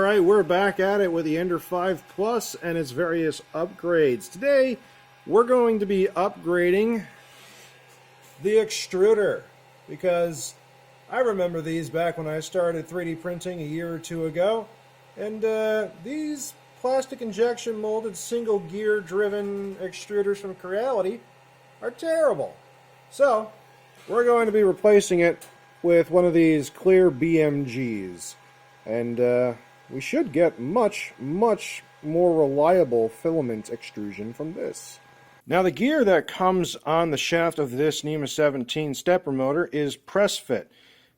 Alright, we're back at it with the Ender 5 Plus and its various upgrades. Today, we're going to be upgrading the Extruder, because I remember these back when I started 3D printing a year or two ago, and these plastic injection molded single gear driven extruders from Creality are terrible. So, we're going to be replacing it with one of these clear BMGs. And we should get much more reliable filament extrusion from this. Now, the gear that comes on the shaft of this NEMA 17 stepper motor is press fit,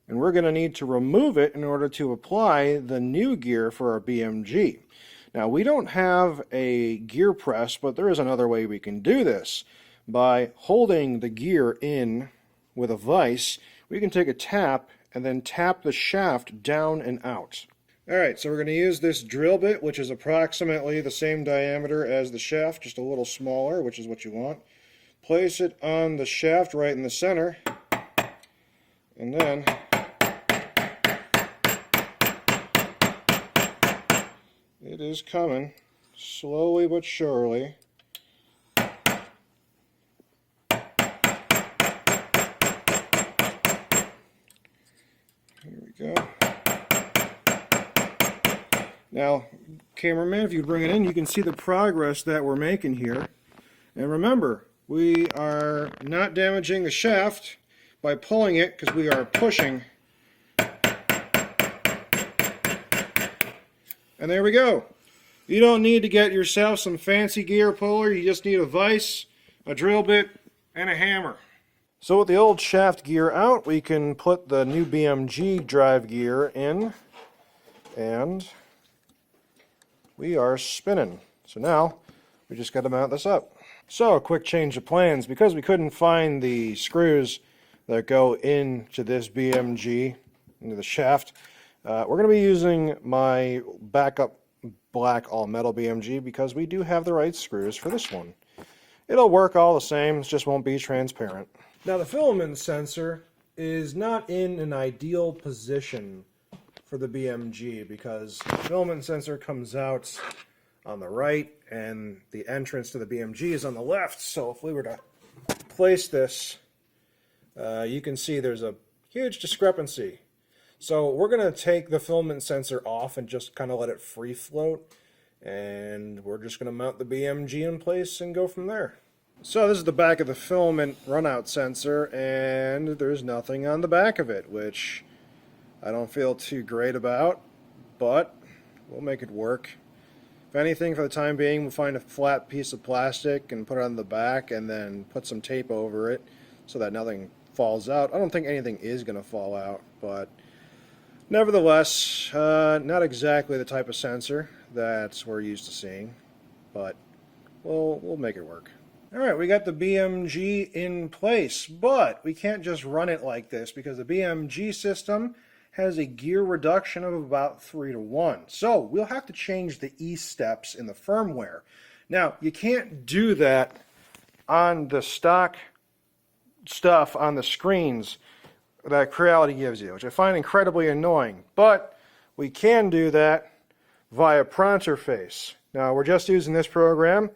and we're going to need to remove it in order to apply the new gear for our BMG. Now, we don't have a gear press, but there is another way we can do this. By holding the gear in with a vise, we can take a tap and then tap the shaft down and out. Alright, so we're going to use this drill bit, which is approximately the same diameter as the shaft, just a little smaller, which is what you want. Place it on the shaft right in the center, and then it is coming, slowly but surely. Here we go. Now, cameraman, if you bring it in, you can see the progress that we're making here. And remember, we are not damaging the shaft by pulling it, because we are pushing. And there we go. You don't need to get yourself some fancy gear puller. You just need a vise, a drill bit, and a hammer. So with the old shaft gear out, we can put the new BMG drive gear in, and we are spinning. So now we just got to mount this up. So a quick change of plans. Because we couldn't find the screws that go into this BMG, into the shaft, we're going to be using my backup black all-metal BMG, because we do have the right screws for this one. It'll work all the same, it just won't be transparent. Now, the filament sensor is not in an ideal position for the BMG, because the filament sensor comes out on the right and the entrance to the BMG is on the left. So if we were to place this, you can see there's a huge discrepancy. So we're going to take the filament sensor off and just kind of let it free float, and we're just going to mount the BMG in place and go from there. So this is the back of the filament runout sensor, and there's nothing on the back of it, which I don't feel too great about, but we'll make it work. If anything, for the time being, we'll find a flat piece of plastic and put it on the back and then put some tape over it so that nothing falls out. I don't think anything is going to fall out, but nevertheless, not exactly the type of sensor that we're used to seeing, but we'll make it work. Alright, we got the BMG in place, but we can't just run it like this, because the BMG system has a gear reduction of about 3:1. So we'll have to change the E-steps in the firmware. Now, you can't do that on the stock stuff on the screens that Creality gives you, which I find incredibly annoying, but we can do that via Pronterface. Now, we're just using this program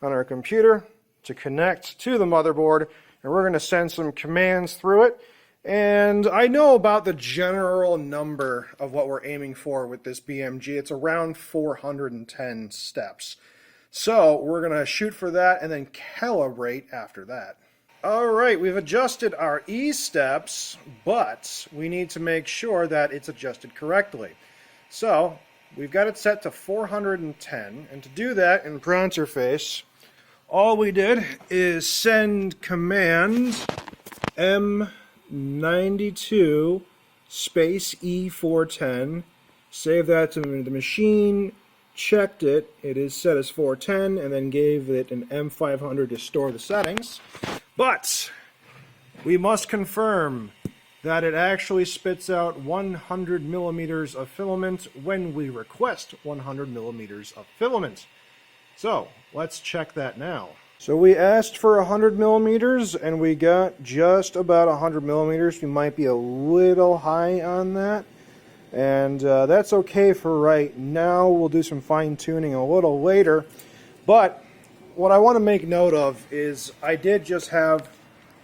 on our computer to connect to the motherboard, and we're going to send some commands through it. And I know about the general number of what we're aiming for with this BMG. It's around 410 steps. So we're going to shoot for that and then calibrate after that. Alright, we've adjusted our E steps, but we need to make sure that it's adjusted correctly. So we've got it set to 410, and to do that in Pronterface, all we did is send command M92 space E410, save that to the machine, checked it, it is set as 410, and then gave it an M500 to store the settings. But we must confirm that it actually spits out 100 millimeters of filament when we request 100 millimeters of filament. So let's check that now. So we asked for 100 millimeters and we got just about 100 millimeters. We might be a little high on that. And that's okay for right now. We'll do some fine-tuning a little later. But what I want to make note of is I did just have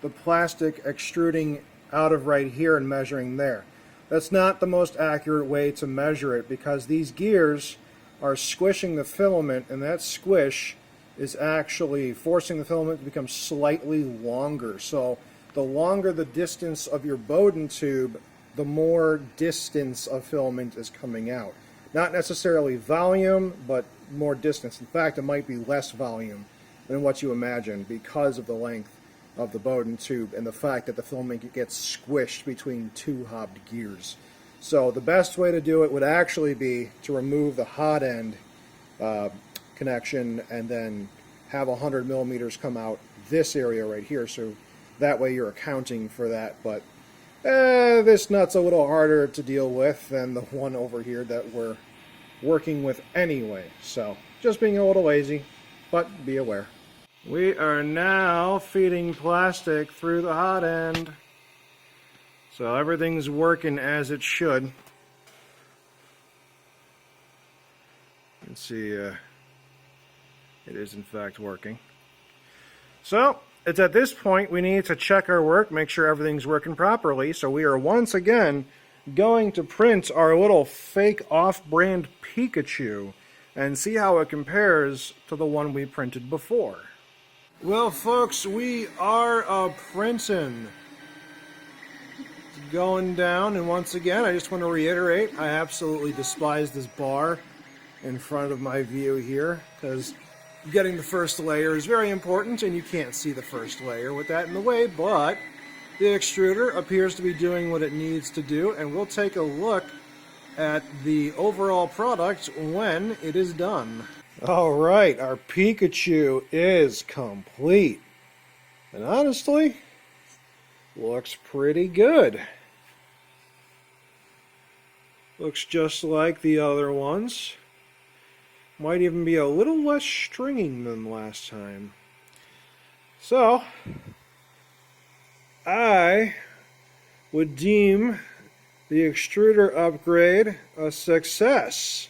the plastic extruding out of right here and measuring there. That's not the most accurate way to measure it because these gears are squishing the filament, and that squish is actually forcing the filament to become slightly longer. So the longer the distance of your Bowden tube, the more distance of filament is coming out. Not necessarily volume, but more distance. In fact, it might be less volume than what you imagine because of the length of the Bowden tube and the fact that the filament gets squished between two hobbed gears. So the best way to do it would actually be to remove the hot end connection and then have 100 millimeters come out this area right here, so that way you're accounting for that. But this nut's a little harder to deal with than the one over here that we're working with anyway. So just being a little lazy, but be aware. We are now feeding plastic through the hot end. So everything's working as it should. You can see it is in fact working. So it's at this point we need to check our work, make sure everything's working properly. So we are once again going to print our little fake off-brand Pikachu and see how it compares to the one we printed before. Well, folks, we are printing. It's going down, and once again, I just want to reiterate, I absolutely despise this bar in front of my view here, because getting the first layer is very important, and you can't see the first layer with that in the way, but the extruder appears to be doing what it needs to do, and we'll take a look at the overall product when it is done. Alright, our Pikachu is complete. And honestly, looks pretty good. Looks just like the other ones. Might even be a little less stringing than last time. So, I would deem the extruder upgrade a success.